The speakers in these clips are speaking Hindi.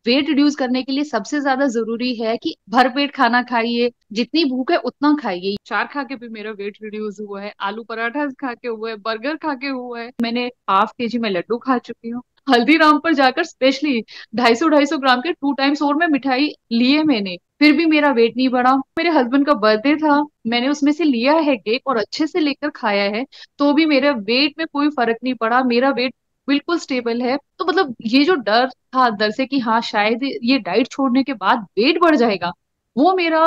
वेट रिड्यूस करने के लिए सबसे ज्यादा जरूरी है कि भरपेट खाना खाइए, जितनी भूख है उतना खाइए। चार खा के भी मेरा वेट रिड्यूस हुआ है, आलू पराठा खा के हुआ है, बर्गर खा के हुआ है, मैंने हाफ केजी में लड्डू खा चुकी हूँ। हल्दीराम पर जाकर स्पेशली 250-250 ग्राम के 2 टाइम्स और मैं मिठाई लिए मैंने, फिर भी मेरा वेट नहीं बढ़ा। मेरे हस्बैंड का बर्थडे था, मैंने उसमें से लिया है केक और अच्छे से लेकर खाया है, तो भी मेरे वेट में कोई फर्क नहीं पड़ा, मेरा वेट बिल्कुल स्टेबल है। तो मतलब ये जो डर था अंदर से कि हाँ शायद ये डाइट छोड़ने के बाद वेट बढ़ जाएगा, वो मेरा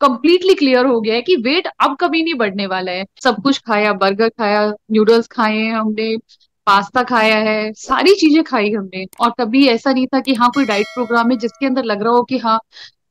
कंप्लीटली क्लियर हो गया है कि वेट अब कभी नहीं बढ़ने वाला है। सब कुछ खाया, बर्गर खाया, नूडल्स खाए हैं हमने, पास्ता खाया है, सारी चीजें खाई हमने, और कभी ऐसा नहीं था कि हाँ कोई डाइट प्रोग्राम है जिसके अंदर लग रहा हो कि हाँ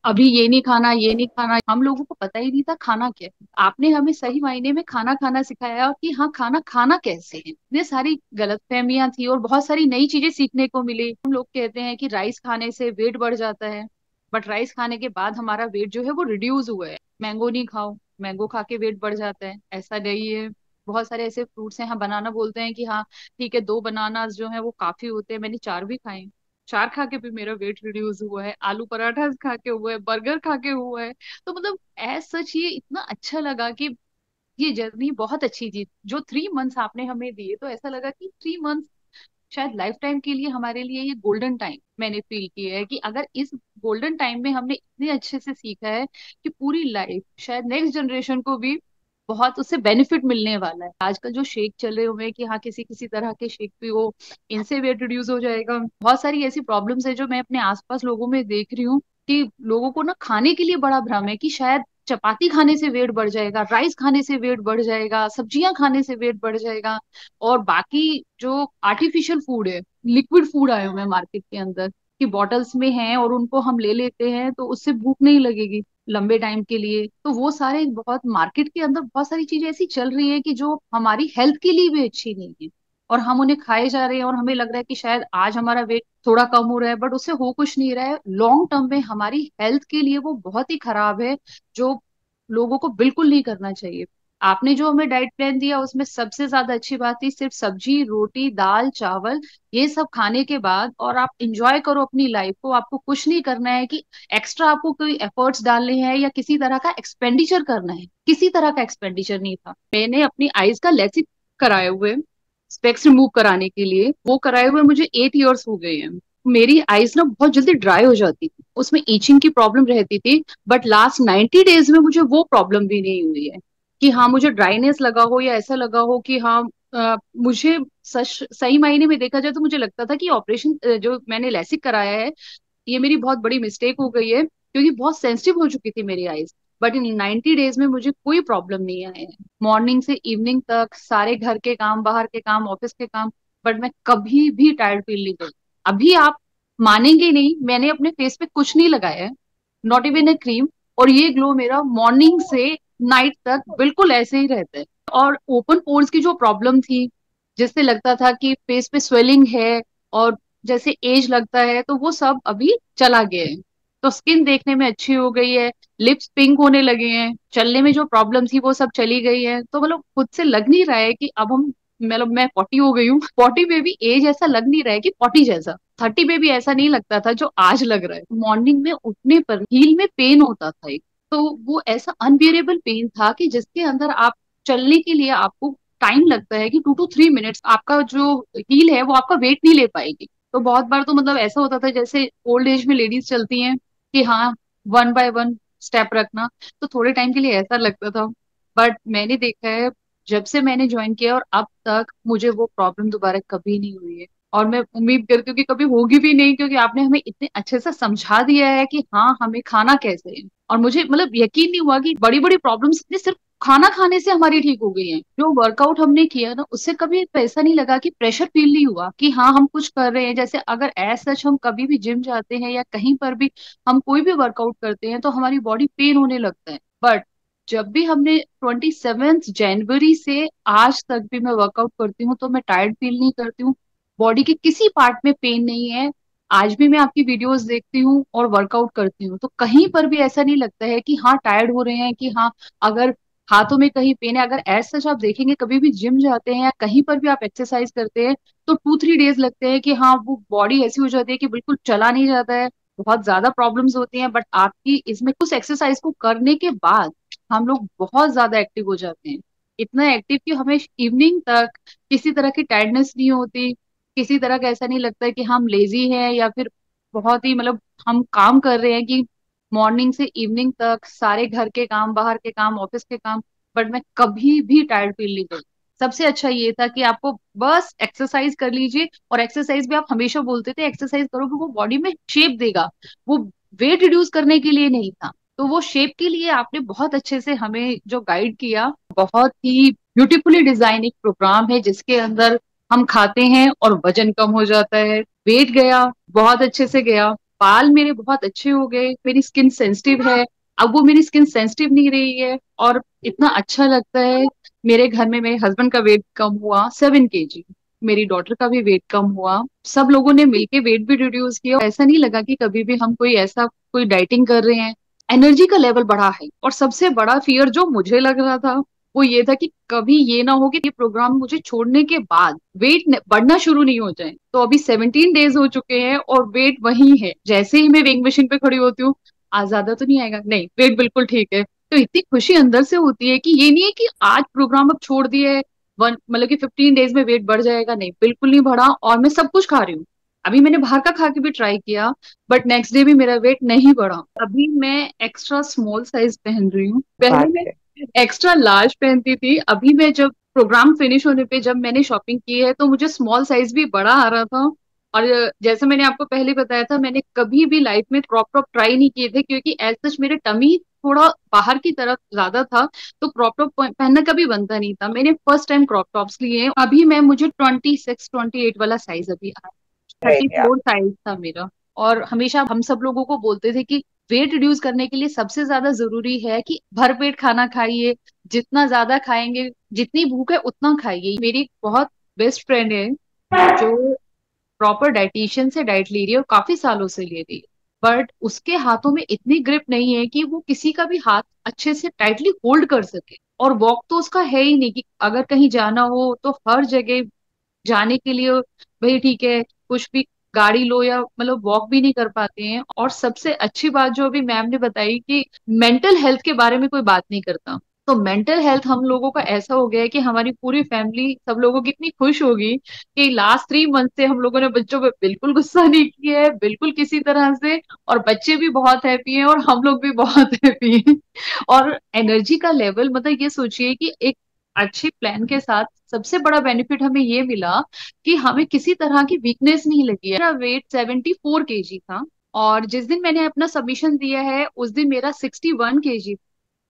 अभी ये नहीं खाना, ये नहीं खाना। हम लोगों को पता ही नहीं था खाना क्या है। आपने हमें सही मायने में खाना खाना सिखाया कि हाँ खाना खाना कैसे है। ये सारी गलतफहमियां थी और बहुत सारी नई चीजें सीखने को मिली। हम लोग कहते हैं कि राइस खाने से वेट बढ़ जाता है, बट राइस खाने के बाद हमारा वेट जो है वो रिड्यूस हुआ है। मैंगो नहीं खाओ, मैंगो खा के वेट बढ़ जाता है, ऐसा नहीं है। बहुत सारे ऐसे फ्रूट्स हैं, हाँ बनाना बोलते हैं कि हाँ ठीक है 2 बनानास जो है वो काफी होते हैं, मैंने 4 भी खाए। 4 खा के भी मेरा वेट रिड्यूस हुआ है, आलू पराठा खा के हुआ है, बर्गर खा के हुआ है। तो मतलब एज सच ये इतना अच्छा लगा कि ये जर्नी बहुत अच्छी थी। जो 3 मंथ्स आपने हमें दिए, तो ऐसा लगा कि 3 मंथ्स शायद लाइफ टाइम के लिए हमारे लिए ये गोल्डन टाइम मैंने फील किया है, कि अगर इस गोल्डन टाइम में हमने इतने अच्छे से सीखा है कि पूरी लाइफ शायद नेक्स्ट जनरेशन को भी बहुत उससे बेनिफिट मिलने वाला है। आजकल जो शेक चल रहे हुए हैं कि हाँ किसी किसी तरह के शेक पियो, इनसे वेट रिड्यूस हो जाएगा। बहुत सारी ऐसी प्रॉब्लम्स है जो मैं अपने आसपास लोगों में देख रही हूँ, कि लोगों को ना खाने के लिए बड़ा भ्रम है कि शायद चपाती खाने से वेट बढ़ जाएगा, राइस खाने से वेट बढ़ जाएगा, सब्जियां खाने से वेट बढ़ जाएगा, और बाकी जो आर्टिफिशियल फूड है, लिक्विड फूड आए हुए हैं मार्केट के अंदर कि बॉटल्स में हैं और उनको हम ले लेते हैं तो उससे भूख नहीं लगेगी लंबे टाइम के लिए। तो वो सारे बहुत मार्केट के अंदर बहुत सारी चीजें ऐसी चल रही है कि जो हमारी हेल्थ के लिए भी अच्छी नहीं है, और हम उन्हें खाए जा रहे हैं और हमें लग रहा है कि शायद आज हमारा वेट थोड़ा कम हो रहा है, बट उससे हो कुछ नहीं रहा है। लॉन्ग टर्म में हमारी हेल्थ के लिए वो बहुत ही खराब है, जो लोगों को बिल्कुल नहीं करना चाहिए। आपने जो हमें डाइट प्लान दिया उसमें सबसे ज्यादा अच्छी बात थी सिर्फ सब्जी रोटी दाल चावल, ये सब खाने के बाद और आप इंजॉय करो अपनी लाइफ को। आपको कुछ नहीं करना है कि एक्स्ट्रा आपको कोई एफर्ट्स डालने हैं या किसी तरह का एक्सपेंडिचर करना है, किसी तरह का एक्सपेंडिचर नहीं था। मैंने अपनी आईज का लेसिक कराए हुए, स्पेक्स रिमूव कराने के लिए, वो कराए हुए मुझे 8 इयर्स हो गए हैं। मेरी आईज ना बहुत जल्दी ड्राई हो जाती थी, उसमें ईचिंग की प्रॉब्लम रहती थी, बट लास्ट 90 डेज में मुझे वो प्रॉब्लम भी नहीं हुई है कि हाँ मुझे ड्राइनेस लगा हो या ऐसा लगा हो कि हाँ मुझे सही मायने में देखा जाए तो मुझे लगता था कि ऑपरेशन जो मैंने लेसिक कराया है ये मेरी बहुत बड़ी मिस्टेक हो गई है, क्योंकि बहुत सेंसिटिव हो चुकी थी मेरी आईज। बट इन 90 डेज में मुझे कोई प्रॉब्लम नहीं आया है, मॉर्निंग से इवनिंग तक सारे घर के काम, बाहर के काम, ऑफिस के काम, बट मैं कभी भी टायर्ड फील नहीं करती। अभी आप मानेंगे नहीं, मैंने अपने फेस पे कुछ नहीं लगाया है, नॉट इवन ए क्रीम, और ये ग्लो मेरा मॉर्निंग से नाइट तक बिल्कुल ऐसे ही रहता है। और ओपन पोर्स की जो प्रॉब्लम थी, जिससे लगता था कि फेस पे स्वेलिंग है और जैसे एज लगता है, तो वो सब अभी चला गया है। तो स्किन देखने में अच्छी हो गई है, लिप्स पिंक होने लगे हैं, चलने में जो प्रॉब्लम थी वो सब चली गई है। तो मतलब खुद से लग नहीं रहा है कि अब हम, मतलब मैं 40 हो गई हूँ, 40 में भी एज ऐसा लग नहीं रहा है कि 40 जैसा, 30 में भी ऐसा नहीं लगता था जो आज लग रहा है। मॉर्निंग में उठने पर हील में पेन होता था एक, तो वो ऐसा अनबियरेबल पेन था कि जिसके अंदर आप चलने के लिए आपको टाइम लगता है कि 2 to 3 मिनट्स, आपका जो हील है वो आपका वेट नहीं ले पाएगी। तो बहुत बार तो मतलब ऐसा होता था जैसे ओल्ड एज में लेडीज चलती हैं कि हाँ 1 बाय 1 स्टेप रखना, तो थोड़े टाइम के लिए ऐसा लगता था। बट मैंने देखा है जब से मैंने ज्वाइन किया और अब तक मुझे वो प्रॉब्लम दोबारा कभी नहीं हुई है, और मैं उम्मीद करती हूँ कि कभी होगी भी नहीं, क्योंकि आपने हमें इतने अच्छे से समझा दिया है कि हाँ हमें खाना कैसे है। और मुझे मतलब यकीन नहीं हुआ कि बड़ी बड़ी प्रॉब्लम्स सिर्फ खाना खाने से हमारी ठीक हो गई है। जो वर्कआउट हमने किया ना उससे कभी ऐसा नहीं लगा कि प्रेशर फील नहीं हुआ कि हाँ हम कुछ कर रहे हैं। जैसे अगर एज सच हम कभी भी जिम जाते हैं या कहीं पर भी हम कोई भी वर्कआउट करते हैं तो हमारी बॉडी पेन होने लगता है, बट जब भी हमने 27 जनवरी से आज तक भी मैं वर्कआउट करती हूँ तो मैं टायर्ड फील नहीं करती हूँ, बॉडी के किसी पार्ट में पेन नहीं है। आज भी मैं आपकी वीडियोस देखती हूँ और वर्कआउट करती हूँ तो कहीं पर भी ऐसा नहीं लगता है कि हाँ टायर्ड हो रहे हैं, कि हाँ अगर हाथों में कहीं पेन है। अगर एज सच आप देखेंगे, कभी भी जिम जाते हैं या कहीं पर भी आप एक्सरसाइज करते हैं तो 2-3 डेज लगते हैं कि हाँ वो बॉडी ऐसी हो जाती है कि बिल्कुल चला नहीं जाता है, बहुत ज्यादा प्रॉब्लम्स होती हैं। बट आपकी इसमें उस एक्सरसाइज को करने के बाद हम लोग बहुत ज्यादा एक्टिव हो जाते हैं, इतना एक्टिव कि हमें इवनिंग तक किसी तरह की टायर्डनेस नहीं होती, किसी तरह का ऐसा नहीं लगता है कि हम लेजी हैं या फिर बहुत ही मतलब हम काम कर रहे हैं कि मॉर्निंग से इवनिंग तक सारे घर के काम, बाहर के काम, ऑफिस के काम, बट मैं कभी भी टायर्ड फील नहीं करती। सबसे अच्छा ये था कि आपको बस एक्सरसाइज कर लीजिए, और एक्सरसाइज भी आप हमेशा बोलते थे एक्सरसाइज करोगे वो बॉडी में शेप देगा, वो वेट रिड्यूस करने के लिए नहीं था। तो वो शेप के लिए आपने बहुत अच्छे से हमें जो गाइड किया, बहुत ही ब्यूटीफुली डिजाइन एक प्रोग्राम है जिसके अंदर हम खाते हैं और वजन कम हो जाता है, वेट गया, बहुत अच्छे से गया, बाल मेरे बहुत अच्छे हो गए, मेरी स्किन सेंसिटिव है, अब वो मेरी स्किन सेंसिटिव नहीं रही है, और इतना अच्छा लगता है। मेरे घर में मेरे हस्बैंड का वेट कम हुआ 7 kg, मेरी डॉटर का भी वेट कम हुआ, सब लोगों ने मिलके वेट भी रिड्यूस किया। ऐसा नहीं लगा कि कभी भी हम कोई डाइटिंग कर रहे हैं। एनर्जी का लेवल बढ़ा है, और सबसे बड़ा फियर जो मुझे लग रहा था वो ये था कि कभी ये ना हो कि ये प्रोग्राम मुझे छोड़ने के बाद वेट बढ़ना शुरू नहीं हो जाए। तो अभी 17 डेज हो चुके हैं और वेट वही है, जैसे ही मैं वेइंग मशीन पे खड़ी होती हूँ, ज्यादा तो नहीं आएगा, नहीं वेट बिल्कुल ठीक है। तो इतनी खुशी अंदर से होती है कि ये नहीं है कि आज प्रोग्राम अब छोड़ दिया है, वन मतलब कि 15 डेज में वेट बढ़ जाएगा, नहीं बिल्कुल नहीं बढ़ा, और मैं सब कुछ खा रही हूँ। अभी मैंने बाहर का खा के भी ट्राई किया, बट नेक्स्ट डे भी मेरा वेट नहीं बढ़ा। अभी मैं एक्स्ट्रा स्मॉल साइज पहन रही हूँ, पहले बात मैं है। एक्स्ट्रा लार्ज पहनती थी। अभी मैं जब प्रोग्राम फिनिश होने पे जब मैंने शॉपिंग की है तो मुझे स्मॉल साइज भी बड़ा आ रहा था। और जैसे मैंने आपको पहले बताया था, मैंने कभी भी लाइफ में क्रॉप टॉप ट्राई नहीं किए थे, क्योंकि एज सच मेरे टमी थोड़ा बाहर की तरफ ज्यादा था, तो क्रॉप टॉप पहनना कभी बनता नहीं था। मैंने फर्स्ट टाइम क्रॉप टॉप्स लिए हैं। अभी मैं मुझे 26-28 वाला साइज अभी आ, सही थर्टी है। फोर साइज था मेरा। और हमेशा हम सब लोगों को बोलते थे कि वेट रिड्यूस करने के लिए सबसे ज्यादा जरूरी है कि भरपेट खाना खाइए, जितना ज्यादा खाएंगे, जितनी भूख है उतना खाइए। मेरी एक बहुत बेस्ट फ्रेंड है जो प्रॉपर डाइटिशियन से डाइट ले रही है और काफी सालों से ले रही है, बट उसके हाथों में इतनी ग्रिप नहीं है कि वो किसी का भी हाथ अच्छे से टाइटली होल्ड कर सके। और वॉक तो उसका है ही नहीं कि अगर कहीं जाना हो तो हर जगह जाने के लिए भाई ठीक है कुछ भी गाड़ी लो, या मतलब वॉक भी नहीं कर पाते हैं। और सबसे अच्छी बात जो अभी मैम ने बताई कि मेंटल हेल्थ के बारे में कोई बात नहीं करता। तो मेंटल हेल्थ हम लोगों का ऐसा हो गया है कि हमारी पूरी फैमिली सब लोगों की इतनी खुश होगी कि लास्ट 3 मंथ से हम लोगों ने बच्चों पे बिल्कुल गुस्सा नहीं किया है, बिल्कुल किसी तरह से। और बच्चे भी बहुत हैप्पी हैं और हम लोग भी बहुत हैप्पी हैं। और एनर्जी का लेवल, मतलब ये सोचिए कि एक अच्छे प्लान के साथ सबसे बड़ा बेनिफिट हमें ये मिला कि हमें किसी तरह की वीकनेस नहीं लगी है। मेरा वेट 74 kg था, और जिस दिन मैंने अपना सबमिशन दिया है उस दिन मेरा 61 kg